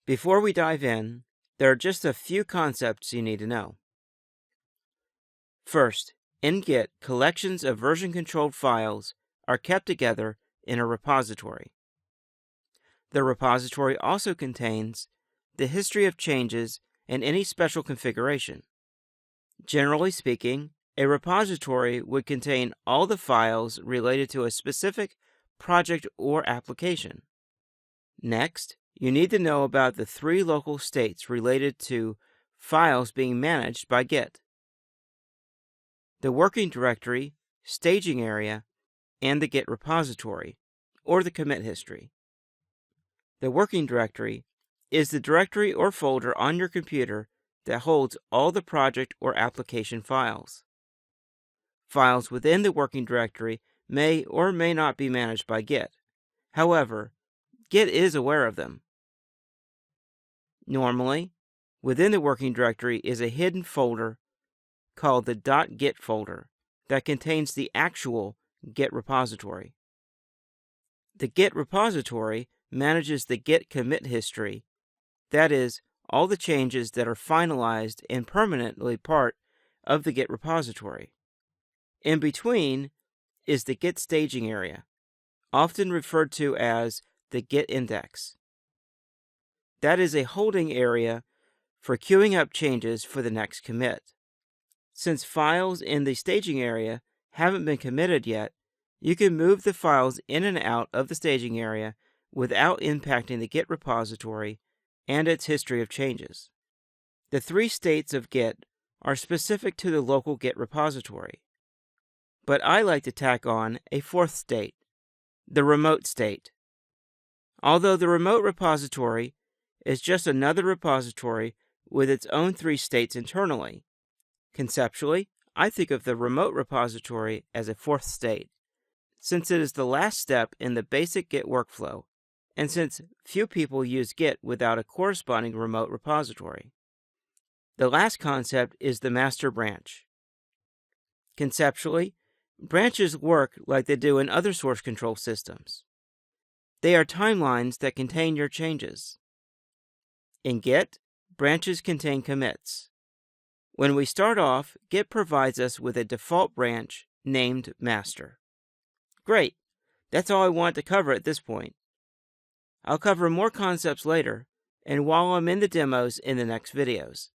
Before we dive in, there are just a few concepts you need to know. First, in Git, collections of version-controlled files are kept together in a repository. The repository also contains the history of changes and any special configuration. Generally speaking, a repository would contain all the files related to a specific project or application. Next, you need to know about the 3 local states related to files being managed by Git: the working directory, staging area, and the Git repository, or the commit history. The working directory is the directory or folder on your computer that holds all the project or application files. Files within the working directory may or may not be managed by Git. However, Git is aware of them. Normally, within the working directory is a hidden folder called the .git folder that contains the actual Git repository. The Git repository manages the Git commit history, that is, all the changes that are finalized and permanently part of the Git repository. In between is the Git staging area, often referred to as the Git index. That is a holding area for queuing up changes for the next commit. Since files in the staging area haven't been committed yet, you can move the files in and out of the staging area without impacting the Git repository and its history of changes. The 3 states of Git are specific to the local Git repository, but I like to tack on a 4th state, the remote state. Although the remote repository is just another repository with its own 3 states internally, conceptually, I think of the remote repository as a 4th state, since it is the last step in the basic Git workflow, and since few people use Git without a corresponding remote repository. The last concept is the master branch. Conceptually, branches work like they do in other source control systems. They are timelines that contain your changes. In Git, branches contain commits. When we start off, Git provides us with a default branch named master. Great! That's all I want to cover at this point. I'll cover more concepts later, and while I'm in the demos in the next videos.